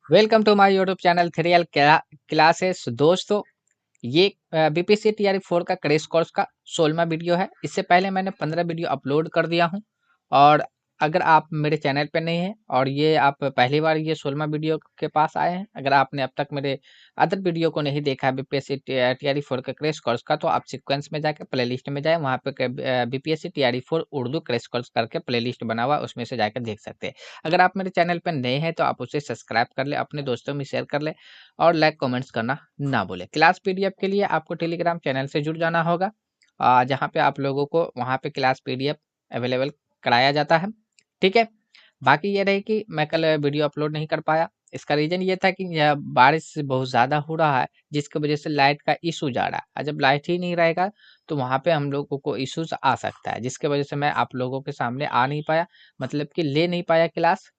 Welcome to my YouTube channel थ्रियल classes. दोस्तों, ये बीपीएससी टीआरई 4 का क्रैश कोर्स का 16वां वीडियो है। इससे पहले मैंने 15 वीडियो अपलोड कर दिया हूं। और अगर आप मेरे चैनल पे नहीं हैं और ये आप पहली बार ये 16वां वीडियो के पास आए हैं, अगर आपने अब तक मेरे अदर वीडियो को नहीं देखा है बीपीएससी टीआरई 4 के क्रैश कोर्स का, तो आप सीक्वेंस में जाकर प्लेलिस्ट में जाए, वहाँ पे BPSC TRE 4 Urdu crash course करके प्लेलिस्ट बना हुआ है, उसमें से जाकर देख सकते हैं। अगर आप मेरे चैनल पर नए हैं तो आप उसे सब्सक्राइब कर ले, अपने दोस्तों में शेयर कर ले और लाइक कमेंट्स करना ना भूले। क्लास पीडीएफ के लिए आपको टेलीग्राम चैनल से जुड़ जाना होगा, जहाँ पे आप लोगों को वहाँ पे क्लास पीडीएफ अवेलेबल कराया जाता है। ठीक है। बाकी ये रही कि मैं कल वीडियो अपलोड नहीं कर पाया। इसका रीजन ये था कि यह बारिश बहुत ज़्यादा हो रहा है, जिसकी वजह से लाइट का इशू जा रहा है, और जब लाइट ही नहीं रहेगा तो वहाँ पे हम लोगों को इश्यूज आ सकता है, जिसकी वजह से मैं आप लोगों के सामने आ नहीं पाया, मतलब कि ले नहीं पाया क्लास।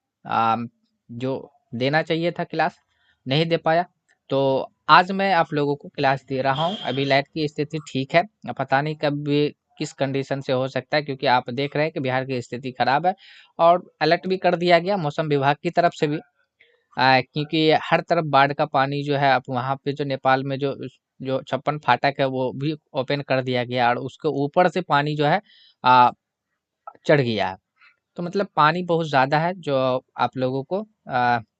जो देना चाहिए था क्लास नहीं दे पाया। तो आज मैं आप लोगों को क्लास दे रहा हूँ। अभी लाइट की स्थिति ठीक है, पता नहीं कब भी किस कंडीशन से हो सकता है, क्योंकि आप देख रहे हैं कि बिहार की स्थिति खराब है और अलर्ट भी कर दिया गया मौसम विभाग की तरफ से भी। क्योंकि हर तरफ बाढ़ का पानी जो है, अब वहाँ पे जो नेपाल में जो जो 56 फाटक है वो भी ओपन कर दिया गया और उसके ऊपर से पानी जो है आ, चढ़ गया है। तो मतलब पानी बहुत ज़्यादा है, जो आप लोगों को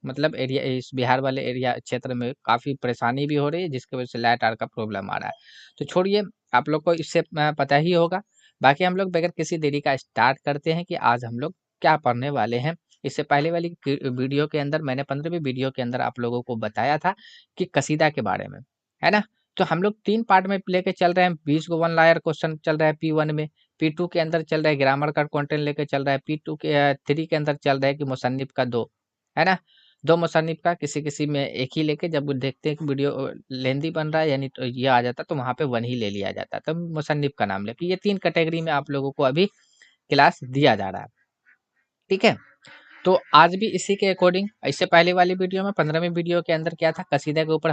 मतलब एरिया, इस बिहार वाले एरिया क्षेत्र में काफ़ी परेशानी भी हो रही है, जिसकी वजह से लाइट आर का प्रॉब्लम आ रहा है। तो छोड़िए, आप लोग को इससे पता ही होगा। बाकी हम लोग बगैर किसी देरी का स्टार्ट करते हैं कि आज हम लोग क्या पढ़ने वाले हैं। इससे पहले वाली वीडियो के अंदर मैंने 15वीं वीडियो के अंदर आप लोगों को बताया था कि कसीदा के बारे में, है ना। तो हम लोग 3 पार्ट में लेके चल रहे हैं। 20 को वन लायर क्वेश्चन चल रहा है P1 में, P2 के अंदर चल रहा है ग्रामर का कंटेंट लेके चल रहा है, P2 के 3 के अंदर चल रहा है कि मुसन्निफ का 2, है ना। 2 मुसन्निफ का किसी-किसी में एक ही लेके, जब वो देखते हैं कि वीडियो लेंथी बन रहा है यानी तो ये आ जाता है, तो वहाँ पे 1 ही ले लिया जाता है, तब मुसन्निफ का नाम लेके। ये 3 कैटेगरी में आप लोगों को अभी क्लास दिया जा रहा है। ठीक है। तो आज भी इसी के अकॉर्डिंग, इससे पहले वाली वीडियो में 15वीं वीडियो के अंदर क्या था, कसीदा के ऊपर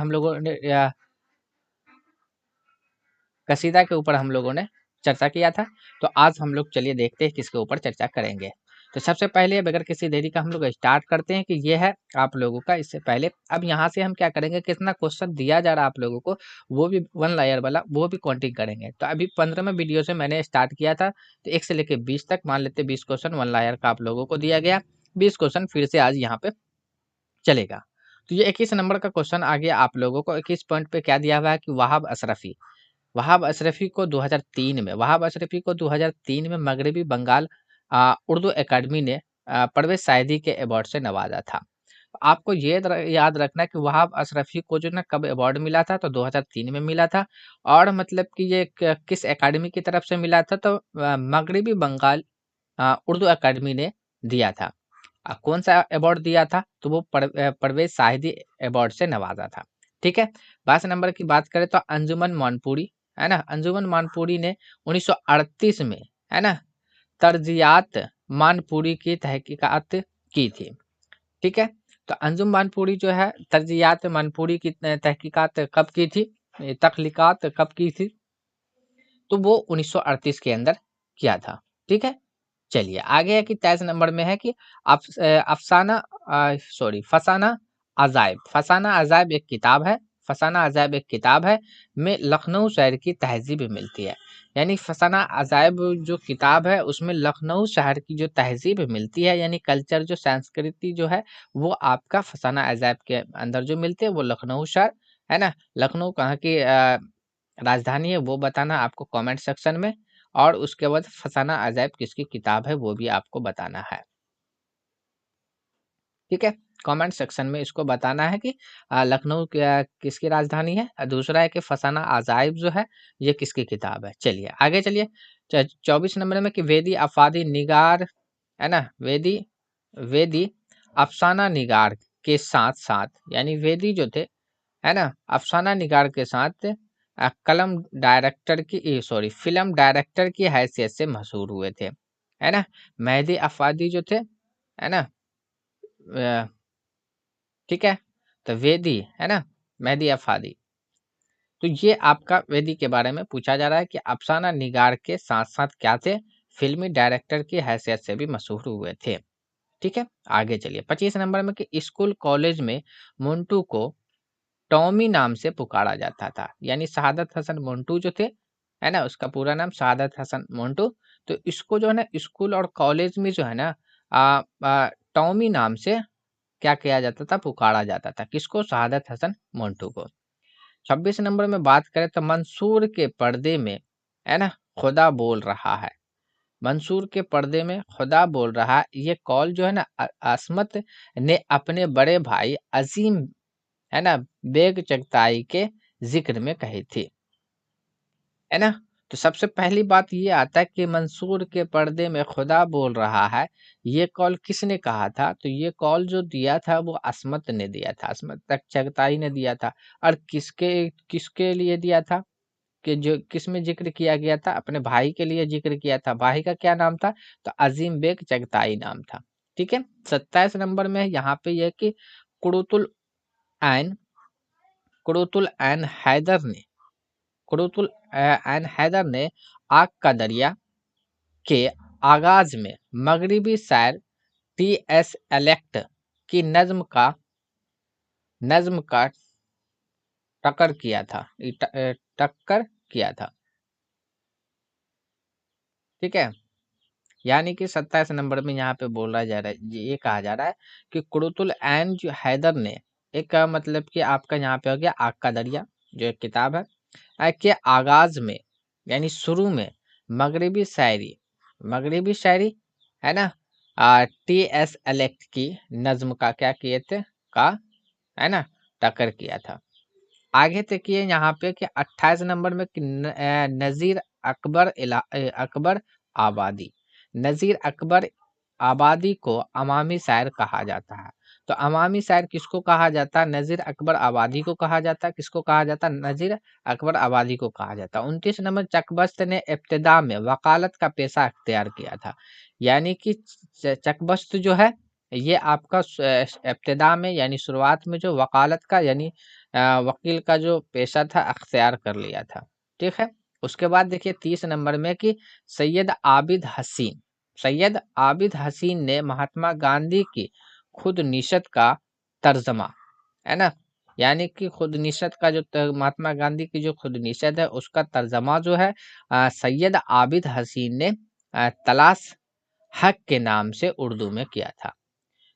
हम लोगों ने चर्चा किया था। तो आज हम लोग चलिए देखते हैं किसके ऊपर चर्चा करेंगे। तो सबसे पहले बगैर किसी देरी का हम लोग स्टार्ट करते हैं कि ये है आप लोगों का। इससे पहले अब यहाँ से हम क्या करेंगे, कितना क्वेश्चन दिया जा रहा है आप लोगों को, वो भी वन लायर वाला, वो भी काउंटिंग करेंगे। तो अभी 15वें वीडियो से मैंने स्टार्ट किया था, तो 1 से लेके 20 तक मान लेते 20 क्वेश्चन वन लायर का आप लोगों को दिया गया। 20 क्वेश्चन फिर से आज यहाँ पे चलेगा। तो ये 21 नंबर का क्वेश्चन आ गया आप लोगों को। 21 पॉइंट पे क्या दिया हुआ है कि वहाब अशरफी को 2003 में मगरबी बंगाल उर्दू एकेडमी ने परवेज साइदी के अवार्ड से नवाजा था। आपको ये याद रखना है कि वहाब अशरफी को जो ना कब अवार्ड मिला था, तो 2003 में मिला था। और मतलब कि ये किस एकेडमी की तरफ से मिला था, तो मगरबी बंगाल उर्दू एकेडमी ने दिया था। कौन सा अवार्ड दिया था, तो वो परवेज साहिदी अवार्ड से नवाजा था। ठीक है। 22 नंबर की बात करें तो अंजुमन मानपुरी, है ना, अंजुमन मानपुरी ने 1938 में, है ना, तर्जियात मानपुरी की तहकीकात की थी। ठीक है। तो अंजुम मानपुरी जो है तर्जियात मानपुरी की तहकीकात कब की थी, तख्लीकात कब की थी, तो वो 1938 के अंदर किया था। ठीक है। चलिए आगे है कि 23 नंबर में है कि अफसाना फसाना अजायब एक किताब है। फसाना अजायब एक किताब है में लखनऊ शहर की तहजीब मिलती है। यानी फसाना अजायब जो किताब है उसमें लखनऊ शहर की जो तहजीब मिलती है, यानी कल्चर, जो संस्कृति जो है, वो आपका फसाना अजायब के अंदर जो मिलते हैं वो लखनऊ शहर, है ना। लखनऊ कहाँ की राजधानी है वो बताना आपको कमेंट सेक्शन में। और उसके बाद फसाना अजायब किसकी किताब है वो भी आपको बताना है। ठीक है। कमेंट सेक्शन में इसको बताना है कि लखनऊ किसकी राजधानी है, और दूसरा है कि फसाना अजायब जो है ये किसकी किताब है। चलिए आगे चलिए। 24 नंबर में कि वेदी अफादी निगार, है ना, वेदी वेदी अफसाना निगार के साथ साथ, यानी वेदी जो थे, है ना, अफसाना निगार के साथ कलम डायरेक्टर की फिल्म डायरेक्टर की हैसियत से मशहूर हुए थे, है ना। मेहदी अफादी जो थे, है ना, अ, ठीक है। तो वेदी, है ना, मेहदी अफादी, तो ये आपका वेदी के बारे में पूछा जा रहा है कि अफसाना निगार के साथ साथ क्या थे, फिल्मी डायरेक्टर की हैसियत से भी मशहूर हुए थे। ठीक है, आगे चलिए 25 नंबर में कि स्कूल कॉलेज में मोन्टू को टॉमी नाम से पुकारा जाता था। यानी शहादत हसन मोन्टू जो थे, है ना, उसका पूरा नाम शहादत हसन मोन्टू। तो इसको जो है ना स्कूल और कॉलेज में जो है ना टॉमी नाम से क्या किया जाता था, पुकारा जाता था। किसको? शहादत हसन मोन्टू को। 26 नंबर में बात करें तो मंसूर के पर्दे में, है ना, खुदा बोल रहा है। मंसूर के पर्दे में खुदा बोल रहा है, ये कॉल जो है ना असमत ने अपने बड़े भाई अजीम, है ना, बेग चगताई के जिक्र में कही थी, है ना। तो सबसे पहली बात ये आता है कि मंसूर के पर्दे में खुदा बोल रहा है, ये कॉल किसने कहा था? तो ये कॉल जो दिया था वो असमत ने दिया था, असमत तक चगताई ने दिया था। और किसके किसके लिए दिया था? कि जो किसमें जिक्र किया गया था? अपने भाई के लिए जिक्र किया था। भाई का क्या नाम था? तो अजीम बेग चगताई नाम था। ठीक है, 27 नंबर में यहाँ पे यह कि कुरुतुल ऐन कुरुतुल ऐन हैदर ने कुरुतुल ऐन हैदर ने आग का दरिया के आगाज में मगरिबी शायर टी एस एलेक्ट की नज्म का टक्कर किया था, टक्कर किया था। ठीक है, यानी कि 27 नंबर में यहाँ पे बोला जा रहा है, ये कहा जा रहा है कि कुरुतुल ऐन जो हैदर ने एक मतलब कि आपका यहाँ पे हो गया आग का दरिया, जो एक किताब है, के आगाज में यानी शुरू में मगरिबी शायरी, है ना, टी एस एलेक्ट की नज्म का क्या किए थे, का, है ना, टक्कर किया था। आगे देखिए यहाँ पे कि 28 नंबर में कि नजीर अकबर आबादी, नजीर अकबर आबादी को अवामी शायर कहा जाता है। तो अवामी शायर किसको कहा जाता है? नजीर अकबर आबादी को कहा जाता है। किसको कहा जाता है? नजीर अकबर आबादी को कहा जाता है। 29 नंबर चकबस्त ने इब्तिदा में वकालत का पेशा अख्तियार किया था। यानी कि चकबस्त जो है ये आपका इब्तिदा में यानी शुरुआत में जो वकालत का यानी वकील का जो पेशा था अख्तियार कर लिया था। ठीक है, उसके बाद देखिए 30 नंबर में कि सैयद आबिद हसीन ने महात्मा गांधी की खुद निशत का तर्जमा, है ना, यानी कि खुद निशत का जो महात्मा गांधी की जो खुद निशत है उसका तर्जमा जो है सैयद आबिद हसीन ने तलाश हक के नाम से उर्दू में किया था।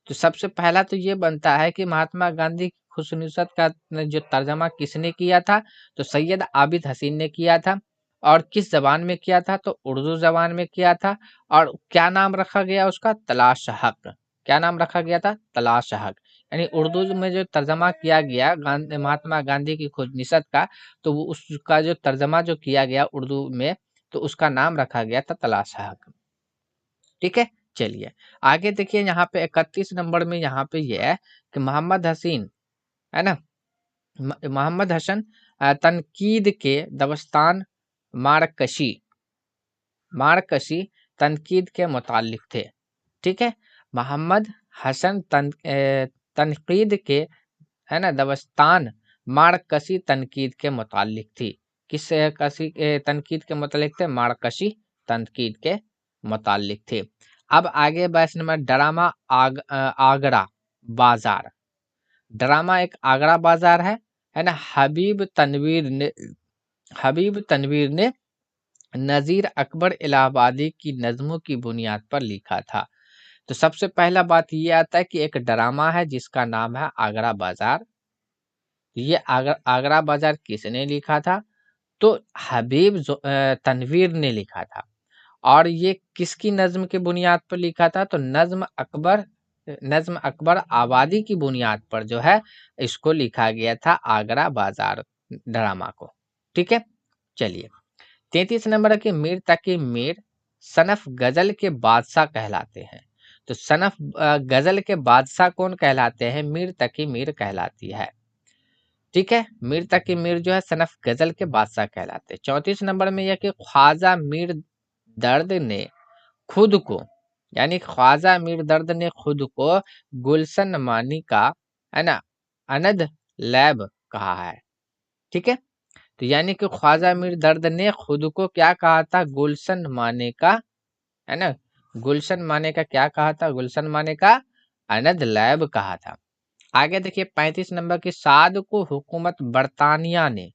तो सबसे पहला तो ये बनता है कि महात्मा गांधी की खुशनुसत का जो तर्जमा किसने किया था? तो सैयद आबिद हसीन ने किया था। और किस जबान में किया था? तो उर्दू जबान में किया था। और क्या नाम रखा गया उसका? तलाश हक। क्या नाम रखा गया था? तलाश हक। यानी उर्दू में जो तर्जमा किया गया महात्मा गांधी की खुशनुसत का, तो वो उसका जो तर्जमा जो किया गया उर्दू में, तो उसका नाम रखा गया था तलाश हक। ठीक है, चलिए आगे देखिए यहाँ पे 31 नंबर में यहाँ पे ये है कि मोहम्मद हसीन, है ना, मोहम्मद हसन तनकीद के दबस्तान मारकशी मारकशी तनकीद के मुतालिक थे। ठीक है, मोहम्मद हसन तनकीद के, है ना, दबस्तान मारकशी तनकीद के मुतालिक थी। किस कसी तनकीद के मुतालिक थे? मारकशी तनकीद के मुतालिक थे। अब आगे 22 नंबर आगरा बाजार। ड्रामा एक आगरा बाजार है ना। हबीब तनवीर ने नजीर अकबर इलाहाबादी की नज्मों की बुनियाद पर लिखा था। तो सबसे पहला बात ये आता है कि एक ड्रामा है जिसका नाम है आगरा बाजार। ये आगरा बाजार किसने लिखा था? तो तनवीर ने लिखा था। और ये किसकी नज्म की बुनियाद पर लिखा था? तो नज्म अकबर आबादी की बुनियाद पर जो है इसको लिखा गया था, आगरा बाजार ड्रामा को। ठीक है, चलिए 33 नंबर है कि मीर तकी मीर सनफ गजल के बादशाह कहलाते हैं। तो सनफ गजल के बादशाह कौन कहलाते हैं? मीर तकी मीर कहलाती है। ठीक है, मीर तकी मीर जो है सनफ गजल के बादशाह कहलाते हैं। 34 नंबर में यह कि ख्वाजा मीर दर्द ने खुद को, यानी ख्वाजा मीर दर्द ने खुद को गुलशन मानी का, है ना, अनद लैब कहा है। ठीक है, तो यानी कि ख्वाजा मीर दर्द ने खुद को क्या कहा था? गुलशन माने का, है ना, गुलशन माने का क्या कहा था? गुलशन माने का अनद लैब कहा था। आगे देखिए 35 नंबर की साध को हुकूमत बरतानिया ने,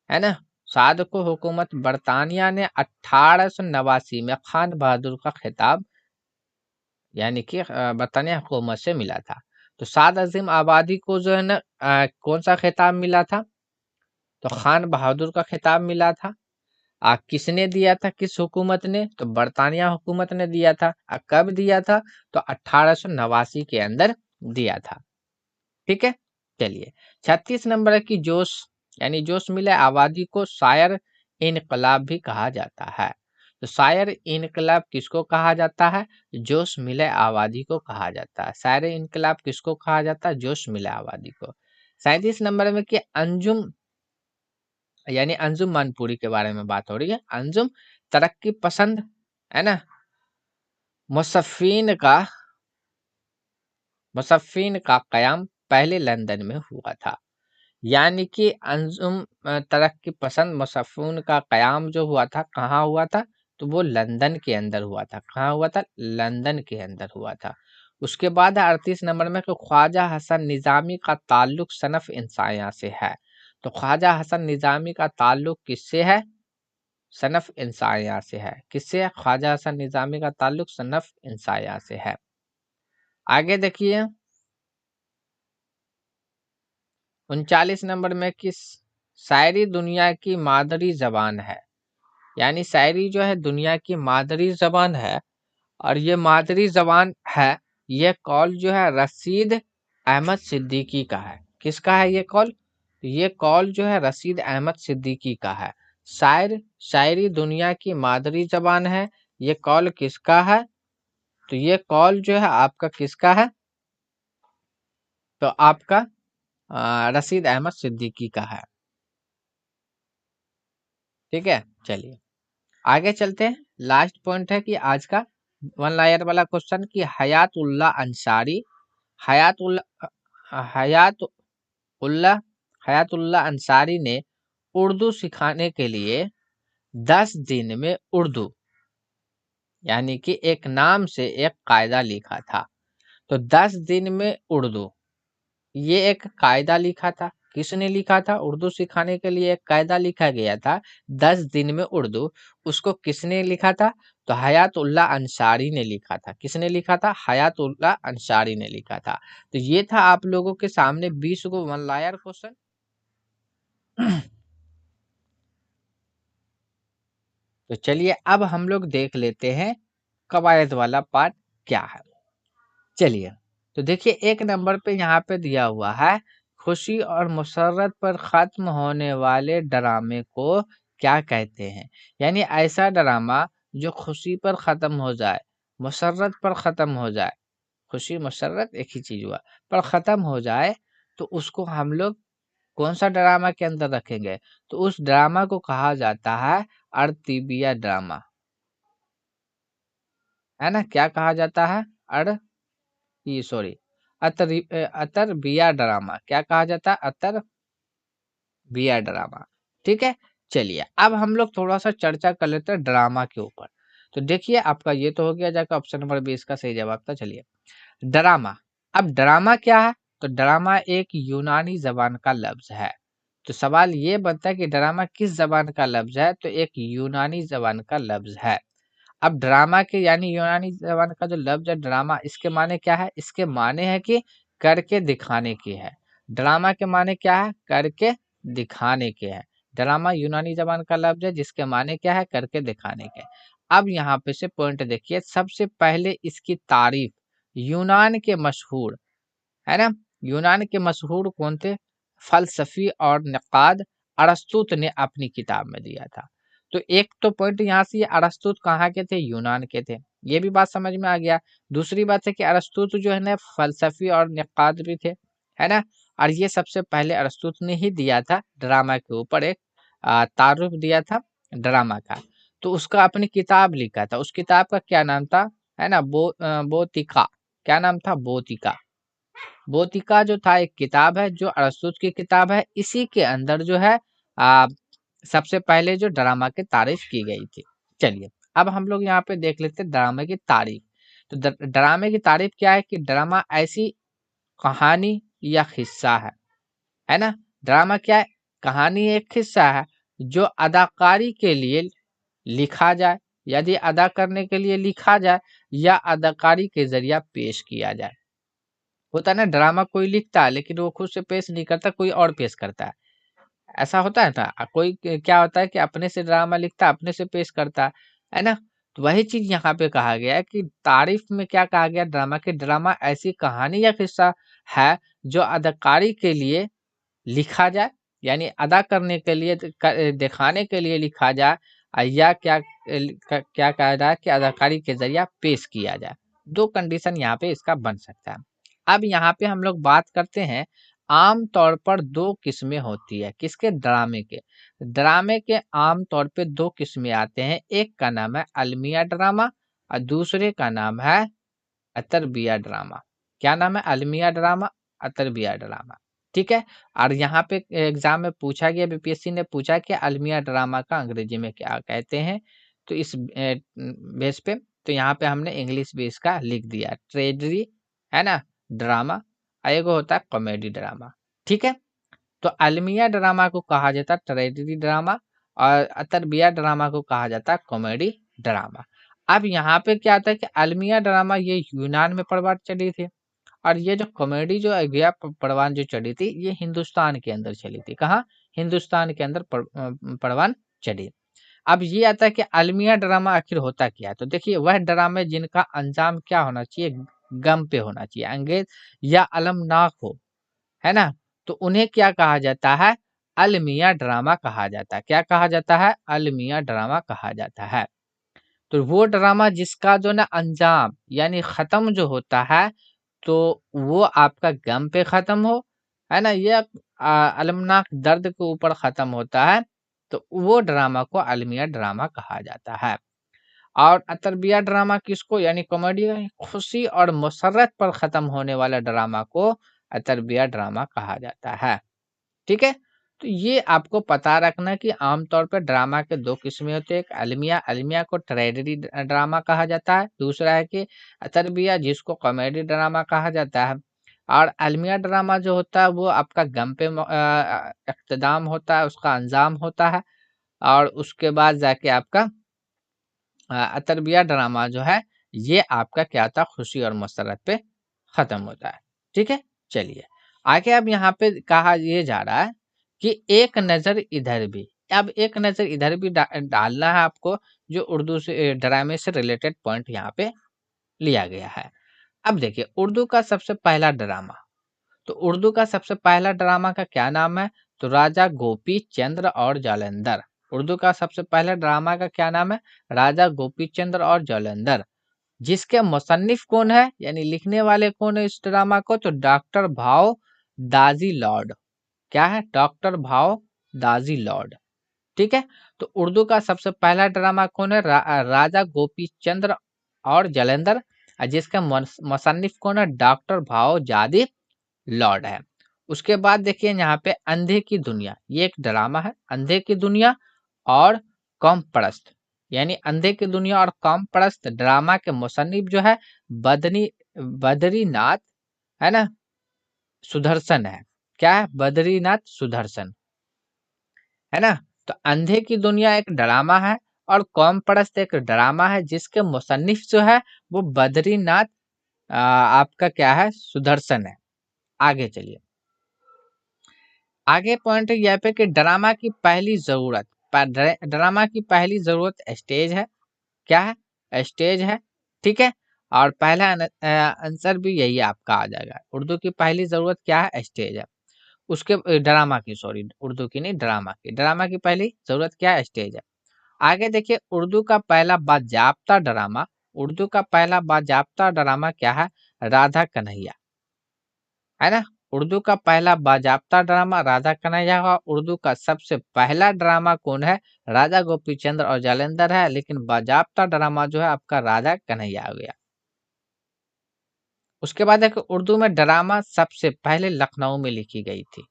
है ना, साध को हुकूमत बरतानिया ने 1889 में खान बहादुर का खिताब यानी कि बरतानिया हुकूमत से मिला था। तो साद अजीम आबादी को जो है ना कौन सा खिताब मिला था? तो खान बहादुर का खिताब मिला था। किसने दिया था? किस हुकूमत ने? तो बरतानिया हुकूमत ने दिया था। कब दिया था? तो 1889 के अंदर दिया था। ठीक है, चलिए 36 नंबर की जोश यानी जोश मिले आबादी को शायर इनकलाब भी कहा जाता है। तो शायर इनकलाब किसको कहा जाता है? जोश मिले आबादी को कहा जाता है। शायर इनकलाब किसको कहा जाता है? जोश मिले आबादी को। 37 नंबर में कि अंजुम यानी अंजुम मानपुरी के बारे में बात हो रही है। अंजुम तरक्की पसंद, है ना, मुसफ़्फ़ीन का कयाम पहले लंदन में हुआ था। यानी कि अंजुम तरक्की पसंद मुसफ़्फ़ीन का कयाम जो हुआ था कहाँ हुआ था? तो वो लंदन के अंदर हुआ था। कहाँ हुआ था? लंदन के अंदर हुआ था। उसके बाद 38 नंबर में कि ख्वाजा हसन निज़ामी का ताल्लुक सनफ़ इंसाया से है। तो ख्वाजा हसन निज़ामी का ताल्लुक किससे है? सनफ़ इंसाया से है। किससे है? ख्वाजा हसन निज़ामी का ताल्लुक सनफ़ इंसाया से है। आगे देखिए 39 नंबर में कि शायरी दुनिया की मादरी ज़बान है। यानी शायरी जो है दुनिया की मादरी ज़बान है और ये मादरी ज़बान है, ये कौल जो है रशीद अहमद सिद्दीकी का है। किसका है ये कौल? ये कौल जो है रशीद अहमद सिद्दीकी का है। शायरी दुनिया की मादरी ज़बान है, ये कौल किसका है? तो ये कौल जो है आपका किसका है? तो आपका रशीद अहमद सिद्दीकी का है। ठीक है, चलिए आगे चलते हैं। लास्ट पॉइंट है कि आज का वन लायर वाला क्वेश्चन कि हयातुल्ला हयातुल्ला हयातुल्ला अंसारी ने उर्दू सिखाने के लिए 10 दिन में उर्दू यानी कि एक नाम से एक कायदा लिखा था। तो 10 दिन में उर्दू ये एक कायदा लिखा था। किसने लिखा था? उर्दू सिखाने के लिए एक कायदा लिखा गया था 10 दिन में उर्दू। उसको किसने लिखा था? तो हयातुल्ला अंसारी ने लिखा था। किसने लिखा था? हयातुल्ला अंसारी ने लिखा था। तो ये था आप लोगों के सामने 20 को वन लायर क्वेश्चन। तो चलिए अब हम लोग देख लेते हैं कवायद वाला पार्ट क्या है। चलिए तो देखिए एक नंबर पे यहाँ पे दिया हुआ है खुशी और मुसर्रत पर खत्म होने वाले ड्रामे को क्या कहते हैं? यानी ऐसा ड्रामा जो खुशी पर खत्म हो जाए, मुसर्रत पर खत्म हो जाए, खुशी मुसर्रत एक ही चीज हुआ, पर खत्म हो जाए, तो उसको हम लोग कौन सा ड्रामा के अंदर रखेंगे? तो उस ड्रामा को कहा जाता है अरतीबिया ड्रामा, है ना। क्या कहा जाता है? अर ये सॉरी अतर बिया ड्रामा। क्या कहा जाता है? अतर बिया ड्रामा। ठीक है, चलिए अब हम लोग थोड़ा सा चर्चा कर लेते हैं ड्रामा के ऊपर। तो देखिए आपका ये तो हो गया जाकर ऑप्शन नंबर 20 का सही जवाब था। चलिए ड्रामा, अब ड्रामा क्या है? तो ड्रामा एक यूनानी जबान का लफ्ज है। तो सवाल ये बनता है कि ड्रामा किस जबान का लफ्ज है? तो एक यूनानी जबान का लफ्ज है। अब ड्रामा के यानी यूनानी ज़बान का जो लफ्ज़ है ड्रामा, इसके माने क्या है? इसके माने है कि करके दिखाने की है। ड्रामा के माने क्या है? करके दिखाने के है। ड्रामा यूनानी ज़बान का लफ्ज़ है जिसके माने क्या है? करके दिखाने के। अब यहाँ पे से पॉइंट देखिए, सबसे पहले इसकी तारीफ यूनान के मशहूर, है ना, यूनान के मशहूर कौन थे? फलसफी और नक़ाद अरस्तुत ने अपनी किताब में दिया था। तो एक तो पॉइंट यहाँ से, अरस्तुत कहाँ के थे? यूनान के थे। ये भी बात समझ में आ गया। दूसरी बात है कि अरस्तुत जो है ना फलसफी और नक़ाद भी थे, है ना। और ये सबसे पहले अरस्तुत ने ही दिया था ड्रामा के ऊपर एक तारुफ दिया था ड्रामा का। तो उसका अपनी किताब लिखा था। उस किताब का क्या नाम था? है ना, बोतिका। क्या नाम था? बोतिका। बोतिका जो था एक किताब है जो अरस्तुत की किताब है। इसी के अंदर जो है आ, सबसे पहले जो ड्रामा की तारीफ की गई थी। चलिए अब हम लोग यहाँ पे देख लेते हैं ड्रामे की तारीफ। तो ड्रामे की तारीफ क्या है कि ड्रामा ऐसी कहानी या हिस्सा है ना। ड्रामा क्या है, कहानी एक हिस्सा है जो अदाकारी के लिए लिखा जाए, यदि अदा करने के लिए लिखा जाए या अदाकारी के जरिया पेश किया जाए। होता है ना, ड्रामा कोई लिखता है लेकिन वो खुद से पेश नहीं करता, कोई और पेश करता है, ऐसा होता है ना। कोई क्या होता है कि अपने से ड्रामा लिखता है, अपने से पेश करता है ना। तो वही चीज यहाँ पे कहा गया है कि तारीफ में क्या कहा गया ड्रामा के, ड्रामा ऐसी कहानी या किस्सा है जो अदाकारी के लिए लिखा जाए, यानी अदा करने के लिए दिखाने के लिए लिखा जाए, या क्या कहा जाए कि अदाकारी के जरिया पेश किया जाए। दो कंडीशन यहाँ पे इसका बन सकता है। अब यहाँ पे हम लोग बात करते हैं, आम तौर पर दो किस्में होती है किसके, ड्रामे के। ड्रामे के आम तौर पे दो किस्में आते हैं, एक का नाम है अलमिया ड्रामा और दूसरे का नाम है अतरबिया ड्रामा। क्या नाम है, अलमिया ड्रामा, अतरबिया ड्रामा। ठीक है। और यहाँ पे एग्जाम में पूछा गया, बीपीएससी ने पूछा कि अलमिया ड्रामा का अंग्रेजी में क्या कहते हैं। तो इस बेस पे तो यहाँ पे हमने इंग्लिश बेस का लिख दिया, ट्रेजडी है ना, ड्रामा, एगो होता है कॉमेडी ड्रामा। ठीक है। तो अलमिया ड्रामा को कहा जाता है ट्रेजेडी ड्रामा और अतरबिया ड्रामा को कहा जाता है कॉमेडी ड्रामा। अब यहाँ पे क्या आता है कि अलमिया ड्रामा ये यूनान में परवान चली थी, और ये जो कॉमेडी जो अगिया परवान जो चली थी ये हिंदुस्तान के अंदर चली थी। कहाँ, हिंदुस्तान के अंदर परवान चली। अब ये आता है कि अलमिया ड्रामा आखिर होता क्या है। तो देखिए, वह ड्रामे जिनका अंजाम क्या होना चाहिए, गम पे होना चाहिए, अंगेज या अलमनाक हो, है ना। तो उन्हें क्या कहा जाता है, अलमिया ड्रामा कहा जाता है। क्या कहा जाता है, अलमिया ड्रामा कहा जाता है। तो वो ड्रामा जिसका जो ना अंजाम यानी खत्म जो होता है, तो वो आपका गम पे खत्म हो, है ना, ये अलमनाक दर्द के ऊपर खत्म होता है, तो वो ड्रामा को अलमिया ड्रामा कहा जाता है। और अतरबिया ड्रामा किसको, यानी कॉमेडी खुशी और मुसर्रत पर खत्म होने वाला ड्रामा को अतरबिया ड्रामा कहा जाता है। ठीक है। तो ये आपको पता रखना कि आमतौर पर ड्रामा के दो किस्में होते हैं, एक अलमिया, अलमिया को ट्रेजेडी ड्रामा कहा जाता है, दूसरा है कि अतरबिया जिसको कॉमेडी ड्रामा कहा जाता है। और अलमिया ड्रामा जो होता है वो आपका गम पे इख्तिताम होता है, उसका अंजाम होता है, और उसके बाद जाके आपका अतरबिया ड्रामा जो है ये आपका क्या था, खुशी और मसरत पे खत्म होता है। ठीक है। चलिए आगे, अब यहाँ पे कहा ये जा रहा है कि एक नजर इधर भी। अब एक नजर इधर भी डालना है आपको, जो उर्दू से ड्रामे से रिलेटेड पॉइंट यहाँ पे लिया गया है। अब देखिए, उर्दू का सबसे पहला ड्रामा, तो उर्दू का सबसे पहला ड्रामा का क्या नाम है, तो राजा गोपी चंद्र और जालंधर। उर्दू का सबसे पहला ड्रामा का क्या नाम है, राजा गोपी चंद्र और जालंधर। जिसके मुसन्निफ कौन है, यानी लिखने वाले कौन है इस ड्रामा को, तो डॉक्टर भाव दाजी लॉर्ड। क्या है, डॉक्टर भाव दाजी लॉर्ड। ठीक है। तो उर्दू का सबसे पहला ड्रामा कौन है, राजा गोपी चंद्र और जालंधर, और जिसका मुसन्निफ कौन है, डॉक्टर भाव जादी लॉर्ड है। उसके बाद देखिए यहाँ पे अंधे की दुनिया, ये एक ड्रामा है, अंधे की दुनिया और कौम परस्त, यानी अंधे की दुनिया और कौम परस्त ड्रामा के मुसन्निफ जो है बद्रीनाथ, है ना, सुदर्शन है। क्या है, बद्रीनाथ सुदर्शन, है ना। तो अंधे की दुनिया एक ड्रामा है और कौम परस्त एक ड्रामा है, जिसके मुसन्निफ जो है वो बद्रीनाथ आपका क्या है, सुदर्शन है। आगे चलिए, आगे पॉइंट यह पे कि ड्रामा की पहली जरूरत, ड्रामा की पहली जरूरत स्टेज है। क्या है, स्टेज है। ठीक है। और पहला आंसर भी यही आपका आ जाएगा, उर्दू की पहली जरूरत क्या है, स्टेज है। उसके ड्रामा की, सॉरी उर्दू की नहीं, ड्रामा की पहली जरूरत क्या है, स्टेज है। आगे देखिए, उर्दू का पहला बाजाप्ता ड्रामा, उर्दू का पहला बाजाप्ता ड्रामा क्या है, राधा कन्हैया, है ना। उर्दू का पहला बाजाप्ता ड्रामा राधा कन्हैया हुआ। उर्दू का सबसे पहला ड्रामा कौन है, राजा गोपीचंद्र और जालंधर है, लेकिन बाजाप्ता ड्रामा जो है आपका राधा कन्हैया हो गया। उसके बाद है कि उर्दू में ड्रामा सबसे पहले लखनऊ में लिखी गई थी।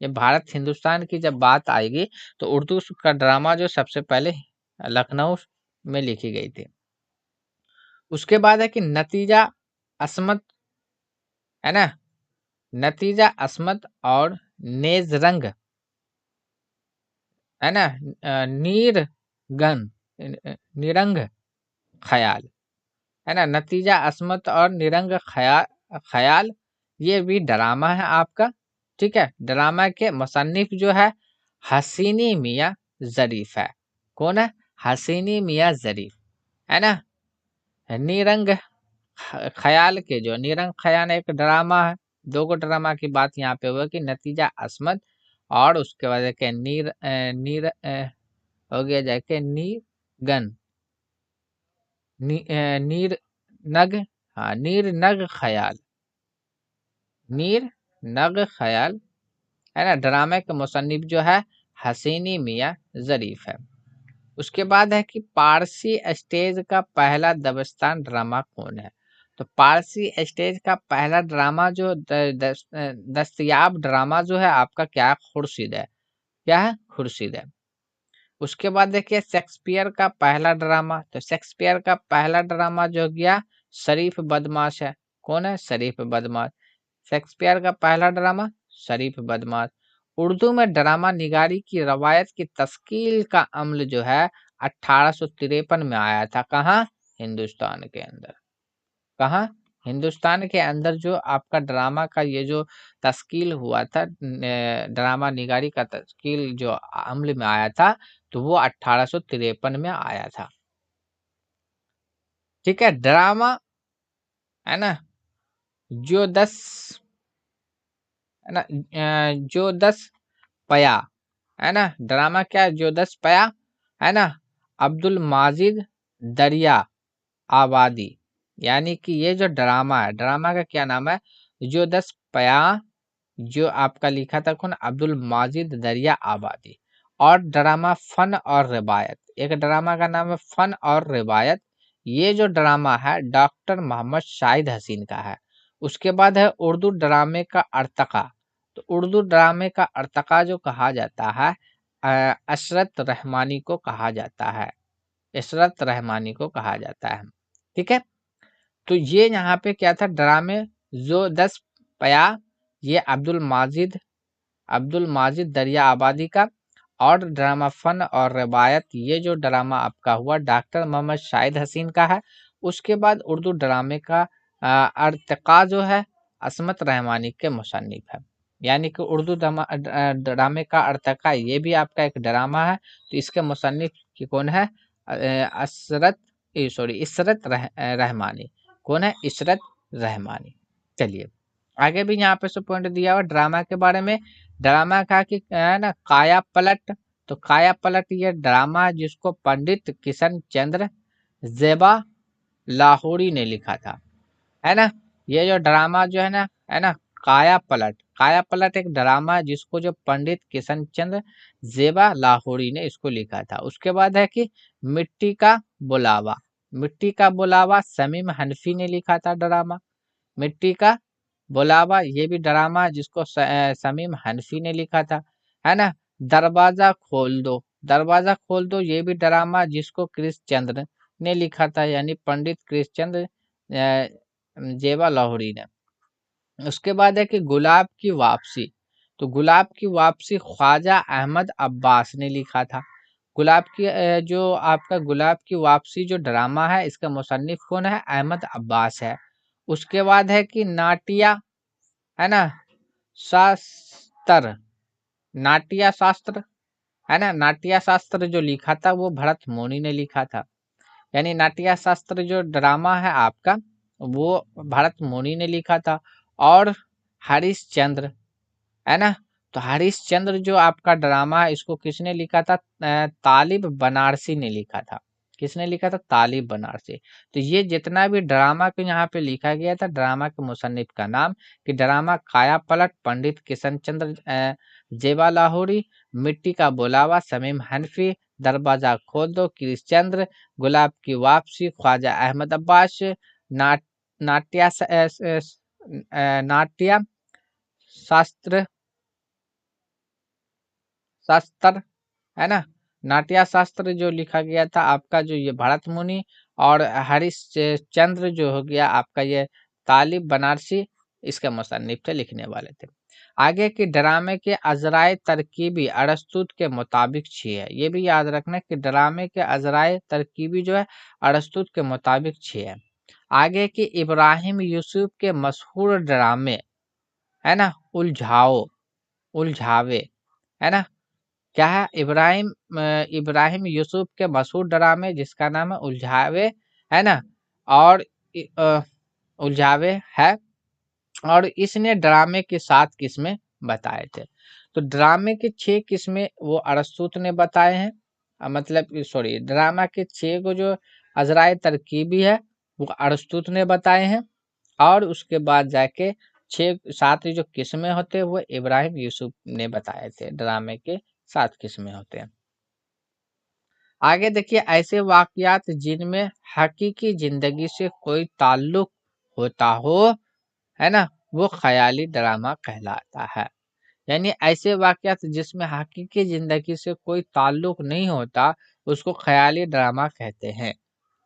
ये भारत हिंदुस्तान की जब बात आएगी तो उर्दू का ड्रामा जो सबसे पहले लखनऊ में लिखी गई थी। उसके बाद है कि नतीजा अस्मत, है ना, नतीजा अस्मत और नेजरंग, है ना, नीरगन, निरंग ख्याल, है ना, नतीजा अस्मत और निरंग ख्याल, ये भी ड्रामा है आपका। ठीक है, ड्रामा के मुसन्निफ जो है हसीनी मियाँ ज़रीफ है। कौन है? हसीनी मियाँ ज़रीफ, है ना। निरंग ख्याल के जो निरंग ख्याल एक ड्रामा है, दो गो ड्रामा की बात यहाँ पे हुआ कि नतीजा अस्मत और उसके बाद है कि हो गया जाके नीरगन, नीर नग, हाँ, नीर नग ख्याल, नीर नग ख्याल, है ना। ड्रामे के मुसन्निफ जो है हसीनी मियाँ ज़रीफ है। उसके बाद है कि पारसी स्टेज का पहला दबस्तान ड्रामा कौन है? तो पारसी स्टेज का पहला ड्रामा जो दस्तयाब ड्रामा जो है आपका क्या है? खुर्शीद है। क्या है? खुर्शीद है। उसके बाद देखिए शेक्सपियर का पहला ड्रामा, तो शेक्सपियर का पहला ड्रामा जो गया शरीफ बदमाश है। कौन है? शरीफ बदमाश। शेक्सपियर का पहला ड्रामा शरीफ बदमाश। उर्दू में ड्रामा निगारी की रवायत की तश्कील का अमल जो है 1853 में आया था। कहाँ? हिंदुस्तान के अंदर। कहाँ? हिंदुस्तान के अंदर जो आपका ड्रामा का ये जो तश्कील हुआ था, ड्रामा निगारी का तश्कील जो अमल में आया था, तो वो 1853 में आया था। ठीक है, ड्रामा, है ना, जो 10, है ना, जो 10 पया, है ना, ड्रामा क्या है? जो 10 पया, है ना, अब्दुल माजिद दरिया आबादी, यानी कि ये जो ड्रामा है, ड्रामा का क्या नाम है? जो 10 पया, जो आपका लिखा था कौन? अब्दुल माजिद दरिया आबादी। और ड्रामा फन और रिवायत, एक ड्रामा का नाम है फन और रिवायत, ये जो ड्रामा है डॉक्टर मोहम्मद शाहिद हसीन का है। उसके बाद है उर्दू ड्रामे का अर्तका, तो उर्दू ड्रामे का अर्तका जो कहा जाता है अशरत रहमानी को कहा जाता है, इशरत रहमानी को कहा जाता है। ठीक है, तो ये यहाँ पे क्या था? ड्रामे जो 10 पया, ये अब्दुल माजिद दरिया आबादी का। और ड्रामा फन और रिवायत, ये जो ड्रामा आपका हुआ डॉक्टर मोहम्मद शाहिद हसीन का है। उसके बाद उर्दू ड्रामे का अर्तका जो है असमत रहमानी के मुसन्निफ है, यानी कि उर्दू ड्रामे का अर्तका ये भी आपका एक ड्रामा है, तो इसके मुसन्निफ की कौन है? इशरत रहमानी। कौन है? इशरत रहमानी। चलिए, आगे भी यहाँ पे से पॉइंट दिया हुआ ड्रामा के बारे में। ड्रामा का कि है ना काया पलट, तो काया पलट ये ड्रामा है जिसको पंडित किशन चंद्र जेबा लाहौरी ने लिखा था, है ना। ये जो ड्रामा जो है ना, काया पलट एक ड्रामा है जिसको जो पंडित किशन चंद्र जेबा लाहौरी ने इसको लिखा था। उसके बाद है कि मिट्टी का बुलावा, मिट्टी का बुलावा समीम हनफी ने लिखा था ड्रामा। मिट्टी का बुलावा ये भी ड्रामा है जिसको समीम हनफी ने लिखा था, है ना। दरवाजा खोल दो, दरवाजा खोल दो ये भी ड्रामा जिसको कृष्ण चंद्र ने लिखा था, यानी पंडित कृष्ण चंद्र जेबा लाहौरी ने। उसके बाद है कि गुलाब की वापसी, तो गुलाब की वापसी ख्वाजा अहमद अब्बास ने लिखा था। गुलाब की जो आपका गुलाब की वापसी जो ड्रामा है इसका मुसन्निफ कौन है? अहमद अब्बास है। उसके बाद है कि नाटिया, है ना, शास्त्र, नाट्य शास्त्र, है ना, नाट्य शास्त्र जो लिखा था वो भरत मुनि ने लिखा था, यानी नाट्य शास्त्र जो ड्रामा है आपका वो भरत मुनि ने लिखा था। और हरिश्चंद्र, है ना, तो हरिश्चंद्र जो आपका ड्रामा है इसको किसने लिखा था? तालिब बनारसी ने लिखा था। किसने लिखा था? तालिब बनारसी। तो ये जितना भी ड्रामा को यहाँ पे लिखा गया था, ड्रामा के मुसन्निफ का नाम कि ड्रामा काया पलट पंडित किशन चंद्र जेबा लाहौरी, मिट्टी का बुलावा समीम हनफी, दरवाजा खोल दो कृष्णचंद्र, गुलाब की वापसी ख्वाजा अहमद अब्बास, नाट नाट्य नाट्य शास्त्र, है ना, नाट्य शास्त्र जो लिखा गया था आपका जो ये भरत मुनि, और हरिश्चंद्र जो हो गया आपका ये तालिब बनारसी, इसके मुसन्निफ थे, लिखने वाले थे। आगे की ड्रामे के अजराए तरकीबी अरस्तु के मुताबिक छी है। ये भी याद रखना कि ड्रामे के अजराए तरकीबी जो है अरस्तु के मुताबिक छी है। आगे की इब्राहिम यूसुफ के मशहूर ड्रामे है ना, उलझावे है ना, क्या है, इब्राहिम यूसुफ के मशहूर ड्रामे जिसका नाम है उलझावे है ना, और उलझावे है, और इसने ड्रामे के 7 किस्में बताए थे। तो ड्रामे के 6 किस्में वो अरस्तुत ने बताए हैं, मतलब सॉरी ड्रामा के 6 को जो अजराए तरकीबी है वो अरस्तुत ने बताए हैं, और उसके बाद जाके 7 जो किस्में होते हैं वो इब्राहिम यूसुफ ने बताए थे। ड्रामे के 7 किस्में होते हैं। आगे देखिए, ऐसे वाकयात जिनमें हकीकी जिंदगी से कोई ताल्लुक होता हो है ना, वो ख्याली ड्रामा कहलाता है। यानी ऐसे वाकयात जिसमें हकीकी जिंदगी से कोई ताल्लुक नहीं होता उसको ख्याली ड्रामा कहते हैं।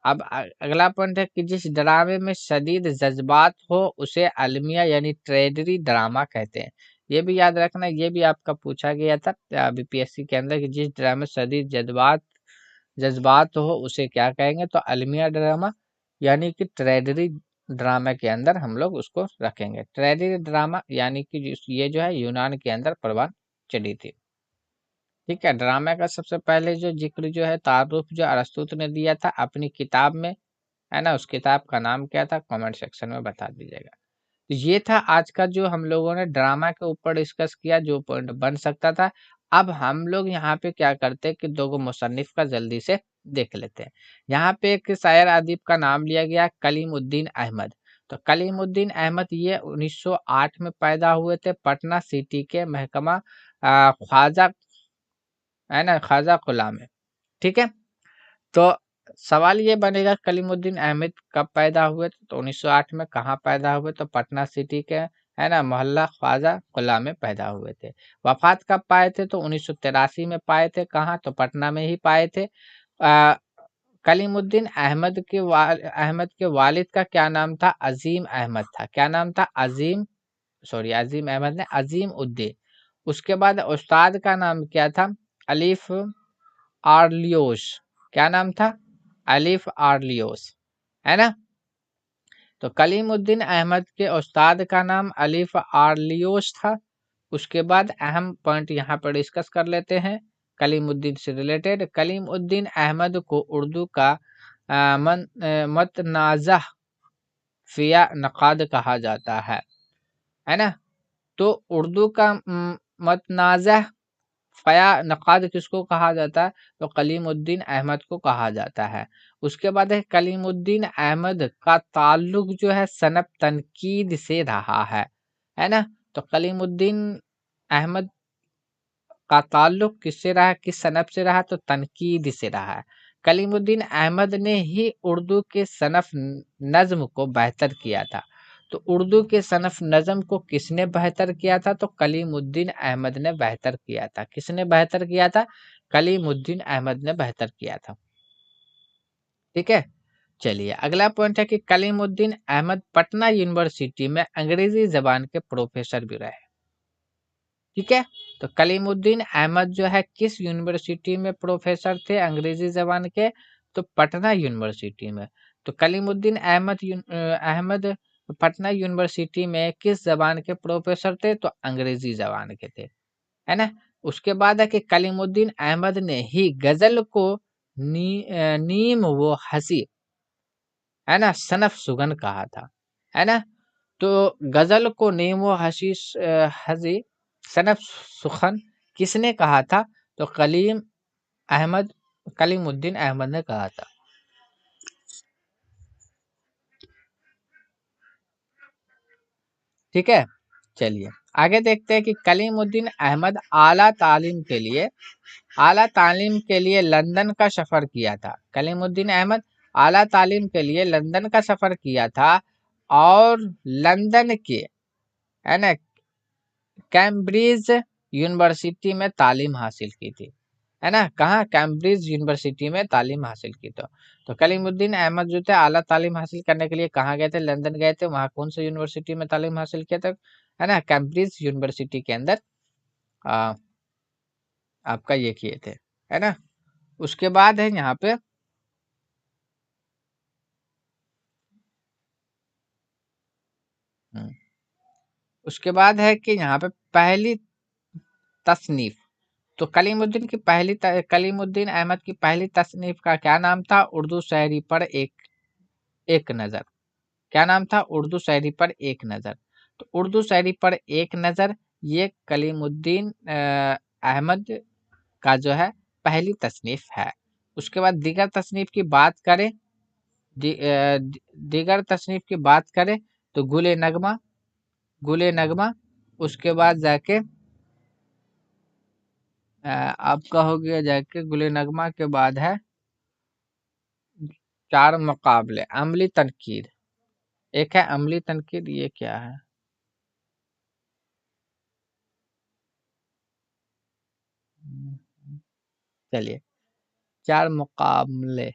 अब अगला पॉइंट है कि जिस ड्रामे में शदीद जज्बात हो उसे अलमिया यानी ट्रेजरी ड्रामा कहते हैं। ये भी याद रखना, ये भी आपका पूछा गया था बीपीएससी के अंदर कि जिस ड्रामे में शदीद जज्बात हो उसे क्या कहेंगे, तो अलमिया ड्रामा यानी कि ट्रेजरी ड्रामा के अंदर हम लोग उसको रखेंगे। ट्रेजरी ड्रामा यानी कि ये जो है यूनान के अंदर प्रभाव चली थी। ठीक है, ड्रामा का सबसे पहले जो जिक्र जो है तारुफ जो अरस्तुत ने दिया था अपनी किताब में है ना, उस किताब का नाम क्या था कमेंट सेक्शन में बता दीजिएगा। तो ये था आज का जो हम लोगों ने ड्रामा के ऊपर डिस्कस किया, जो पॉइंट बन सकता था। अब हम लोग यहाँ पे क्या करते हैं कि 2 मुसन्निफ का जल्दी से देख लेते हैं। यहाँ पे एक शायर अदीब का नाम लिया गया कलीमुद्दीन अहमद। तो कलीमुद्दीन अहमद ये 1908 में पैदा हुए थे पटना सिटी के महकमा ख्वाजा है ना, ख्वाजा कुला में। ठीक है, तो सवाल ये बनेगा कलीमुद्दीन अहमद कब पैदा हुए थे, तो 1908 में। कहाँ पैदा हुए, तो पटना सिटी के है ना मोहल्ला ख्वाजा कुला में पैदा हुए थे। वफात कब पाए थे, तो 1983 में पाए थे। कहाँ, तो पटना में ही पाए थे। कलीमुद्दीन अहमद के वालिद का क्या नाम था, अजीम अहमद था। क्या नाम था, अजीम अहमद ने अजीम उद्दीन। उसके बाद उस्ताद का नाम क्या था, अलीफ आर्लियोस। क्या नाम था, अलीफ आर्लियोस है ना। तो कलीमुद्दीन अहमद के उस्ताद का नाम अलीफ आर्लियोस था। उसके बाद अहम पॉइंट यहाँ पर डिस्कस कर लेते हैं कलीमुद्दीन से रिलेटेड। कलीमुद्दीन अहमद को उर्दू का मतनाज़ा फिया नक़ाद कहा जाता है ना। तो उर्दू का मतनाज़ा फ़या नक़ाद किसको कहा जाता है, तो कलीमुद्दीन अहमद को कहा जाता है। उसके बाद है कलीमुद्दीन अहमद का ताल्लुक जो है सनब तनकीद से रहा है ना। तो कलीमुद्दीन अहमद का ताल्लुक किससे रहा, किस सनब से रहा, तो तनकीद से रहा है। कलीमुद्दीन अहमद ने ही उर्दू के सनफ नज़्म को बेहतर किया था। तो उर्दू के सनफ नज़्म को किसने बेहतर किया था, तो कलीमुद्दीन अहमद ने बेहतर किया था। किसने बेहतर किया था, कलीमुद्दीन अहमद ने बेहतर किया था। ठीक है, चलिए अगला पॉइंट है कि कलीमुद्दीन अहमद पटना यूनिवर्सिटी में अंग्रेजी जबान के प्रोफेसर भी रहे। ठीक है, तो कलीमुद्दीन अहमद जो है किस यूनिवर्सिटी में प्रोफेसर थे अंग्रेजी जबान के, तो पटना यूनिवर्सिटी में। तो कलीमुद्दीन अहमद पटना यूनिवर्सिटी में किस जबान के प्रोफेसर थे, तो अंग्रेजी जबान के थे है ना। उसके बाद है कि कलीमुद्दीन अहमद ने ही गजल को नीम वो हसी है ना सनफ सुगन कहा था है ना। तो गजल को नीम व हसी सनफ सुखन किसने कहा था, तो कलीमुद्दीन अहमद ने कहा था। ठीक है, चलिए आगे देखते हैं कि कलीमुद्दीन अहमद आला तालीम के लिए लंदन का सफर किया था। कलीमुद्दीन अहमद आला तालीम के लिए लंदन का सफर किया था, और लंदन के है ना कैम्ब्रिज यूनिवर्सिटी में तालीम हासिल की थी है ना, कहाँ, कैम्ब्रिज यूनिवर्सिटी में तालीम हासिल की। तो कलीमुद्दीन अहमद जो थे आला तालीम हासिल करने के लिए कहाँ गए थे, लंदन गए थे। वहाँ कौन से यूनिवर्सिटी में तालीम हासिल किया था, है ना, कैम्ब्रिज यूनिवर्सिटी के अंदर आ, आपका ये किए थे, है ना। उसके बाद है यहाँ पे हम्म, उसके बाद है कि यहाँ पे पहली तसनीफ, तो कलीमुद्दीन अहमद की पहली तसनीफ का क्या नाम था, उर्दू शायरी पर एक नजर। क्या नाम था, उर्दू शायरी पर एक नजर। तो उर्दू शायरी पर एक नजर ये कलीमुद्दीन अहमद का जो है पहली तसनीफ है। उसके बाद दीगर तसनीफ की बात करें, दीगर तसनीफ की बात करें तो गुले नगमा। उसके बाद जाके आपका हो गया जाके गुले नगमा के बाद है चार मुकाबले, अमली तनकीद। एक है अमली तनकीद, ये क्या है, चलिए, चार मुकाबले,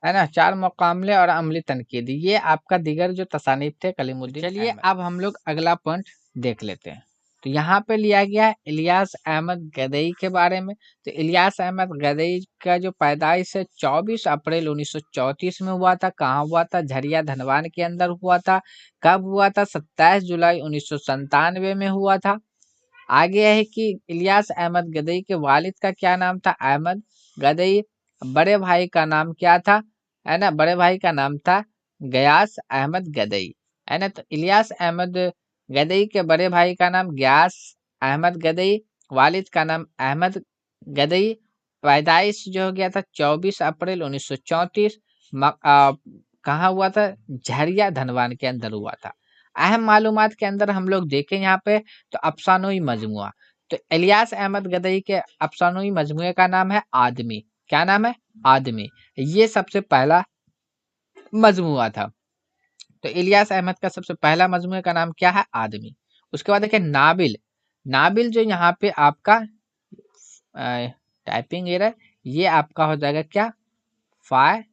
है ना, चार मुकाबले और अमली तनकीद, ये आपका दीगर जो तसानीफ थे कलीमुद्दीन। चलिए अब हम लोग अगला पॉइंट देख लेते हैं। तो यहाँ पे लिया गया है इलियास अहमद गदई के बारे में। तो इलियास अहमद गदई का जो पैदाइश है 24 अप्रैल 1934 में हुआ था। कहाँ हुआ था, झरिया धनवान के अंदर हुआ था। कब हुआ था, 27 जुलाई 1997 में हुआ था। आगे है कि इलियास अहमद गदई के वालिद का क्या नाम था, अहमद गदई। बड़े भाई का नाम क्या था, है ना, बड़े भाई का नाम था गयास अहमद गदई, है ना। तो इलियास अहमद गदई के बड़े भाई का नाम गयास अहमद गदई, वालिद का नाम अहमद गदई। पैदाइश जो हो गया था 24 अप्रैल 1934। कहाँ हुआ था, झरिया धनवान के अंदर हुआ था। अहम मालूमात के अंदर हम लोग देखें यहाँ पे तो अफसानोई मजमुआ, तो इलियास अहमद गदई के अफसानोई मजमुए का नाम है आदमी। क्या नाम है, आदमी। ये सबसे पहला मजमुआ था। तो इलियास अहमद का सबसे पहला मजमुए का नाम क्या है, आदमी। उसके बाद देखिए नाबिल। नाबिल जो यहाँ पे आपका टाइपिंग एरर, ये आपका हो जाएगा क्या, फाय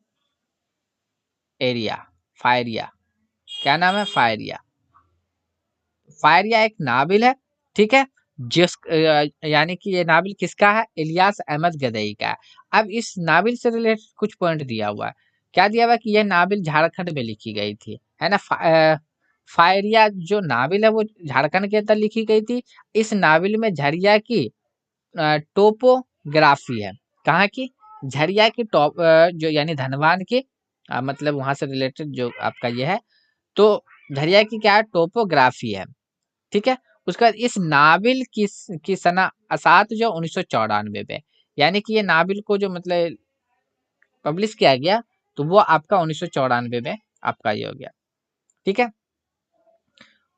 एरिया, फायरिया। क्या नाम है, फायरिया। फायरिया एक नाबिल है, ठीक है, यानी कि ये नाबिल किसका है, इलियास अहमद गदई का है। अब इस नाबिल से रिलेटेड कुछ पॉइंट दिया हुआ है। क्या दिया हुआ है कि यह नाबिल झारखंड में लिखी गई थी, है ना। फायरिया जो नाबिल है वो झारखंड के अंदर लिखी गई थी। इस नाबिल में झरिया की टोपोग्राफी है, कहाँ की, झरिया की टॉप जो यानी धनवान की, मतलब वहां से रिलेटेड जो आपका ये है। तो झरिया की क्या टोपोग्राफी है, ठीक है। उसके बाद इस नाबिल की सना असात जो 1994 में, यानी कि ये नाबिल को जो मतलब पब्लिश किया गया तो वो आपका 1994 में आपका ये हो गया, ठीक है।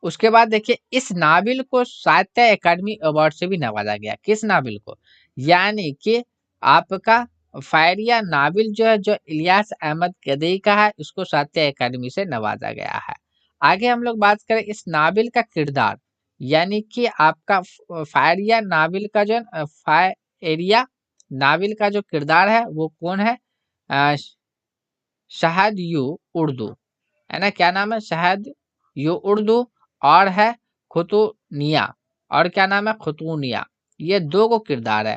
उसके बाद देखिए इस नाबिल को साहित्य अकादमी अवार्ड से भी नवाजा गया, किस नाबिल को, यानी कि आपका फायरिया नाबिल जो है, जो इलियास अहमद गदई का है, उसको साहित्य अकादमी से नवाजा गया है। आगे हम लोग बात करें इस नाबिल का किरदार, यानी कि आपका फायरिया नाबिल का जो फायरिया नाबिल का जो किरदार है वो कौन है, अ, शहद यू उर्दू, है ना। क्या नाम है, शहद यू उर्दू, और है खुतूनिया, और क्या नाम है, खुतूनिया। ये दो को किरदार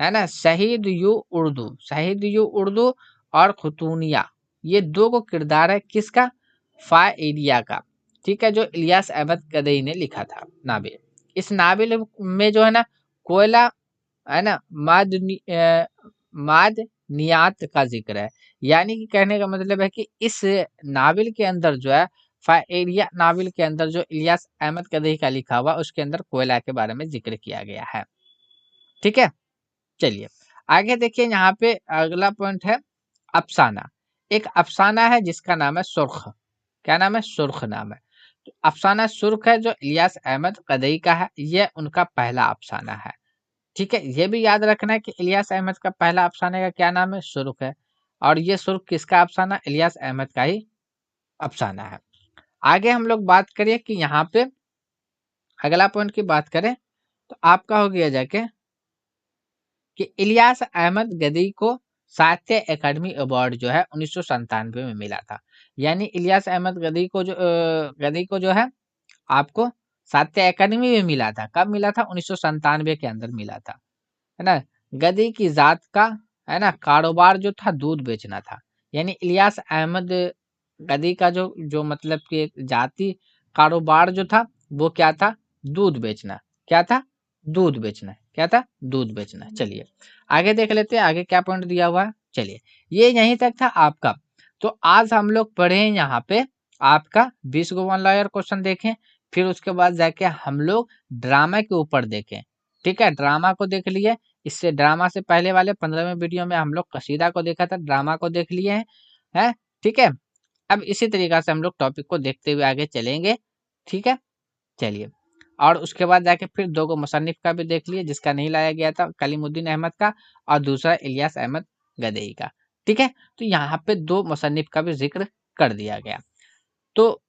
है ना, शहीद यू उर्दू, शहीद यू उर्दू और खुतूनिया, ये दो को किरदार है किसका, फाएरिया का, ठीक है, जो इलियास अहमद गदई ने लिखा था नाबिल। इस नाबिल में जो है ना कोयला, है ना, मादनियात का जिक्र है। यानी कि कहने का मतलब है कि इस नावल के अंदर जो है, फाएरिया नावल के अंदर जो इलियास अहमद कदई का लिखा हुआ उसके अंदर कोयला के बारे में जिक्र किया गया है, ठीक है। चलिए आगे देखिए, यहाँ पे अगला पॉइंट है अफसाना। एक अफसाना है जिसका नाम है सुर्ख। क्या नाम है, सुर्ख नाम है। तो अफसाना सुर्ख है जो इलियास अहमद कदई का है, ये उनका पहला अफसाना है, ठीक है। ये भी याद रखना है कि इलियास अहमद का पहला अफसाने का क्या नाम है, सुर्ख है। और ये सुर्ख किसका अफसाना, इलियास अहमद का ही अफसाना है। आगे हम लोग बात करिए कि यहाँ पे अगला पॉइंट की बात करें तो आपका हो गया जाके कि इलियास अहमद गदी को साहित्य अकादमी अवार्ड जो है 1997 में मिला था। यानी इलियास अहमद गदी को जो है आपको साहित्य अकादमी में मिला था। कब मिला था? 1997 के अंदर मिला था, है ना। गदी की जात का, है ना, कारोबार जो था दूध बेचना था। यानी इलियास अहमद गदी का जो जो मतलब कि एक जाति कारोबार जो था वो क्या था? दूध बेचना। क्या था? दूध बेचना। क्या था? दूध बेचना। चलिए आगे देख लेते हैं, आगे क्या पॉइंट दिया हुआ है। चलिए ये यहीं तक था आपका। तो आज हम लोग पढ़े यहाँ पे आपका 20 गो वन लायर क्वेश्चन देखें, फिर उसके बाद जाके हम लोग ड्रामा के ऊपर देखें। ठीक है, ड्रामा को देख लिए। इससे ड्रामा से पहले वाले 15वें वीडियो में हम लोग कसीदा को देखा था, ड्रामा को देख लिए हैं, है। ठीक है, अब इसी तरीका से हम लोग टॉपिक को देखते हुए आगे चलेंगे। ठीक है, चलिए। और उसके बाद जाके फिर 2 गो मुसन्निफ का भी देख लिए, जिसका नहीं लाया गया था, कलीमुद्दीन अहमद का और दूसरा इलियास अहमद गदई का। ठीक है, तो यहाँ पे 2 मुसन्निफ का भी जिक्र कर दिया गया। तो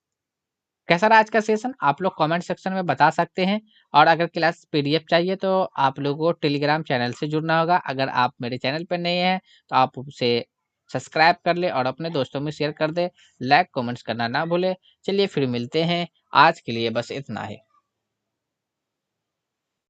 कैसा रहा आज का सेशन? आप लोग कमेंट सेक्शन में बता सकते हैं। और अगर क्लास पीडीएफ चाहिए तो आप लोगों को टेलीग्राम चैनल से जुड़ना होगा। अगर आप मेरे चैनल पर नए हैं तो आप उसे सब्सक्राइब कर ले और अपने दोस्तों में शेयर कर दे। लाइक कमेंट्स करना ना भूले। चलिए फिर मिलते हैं, आज के लिए बस इतना ही।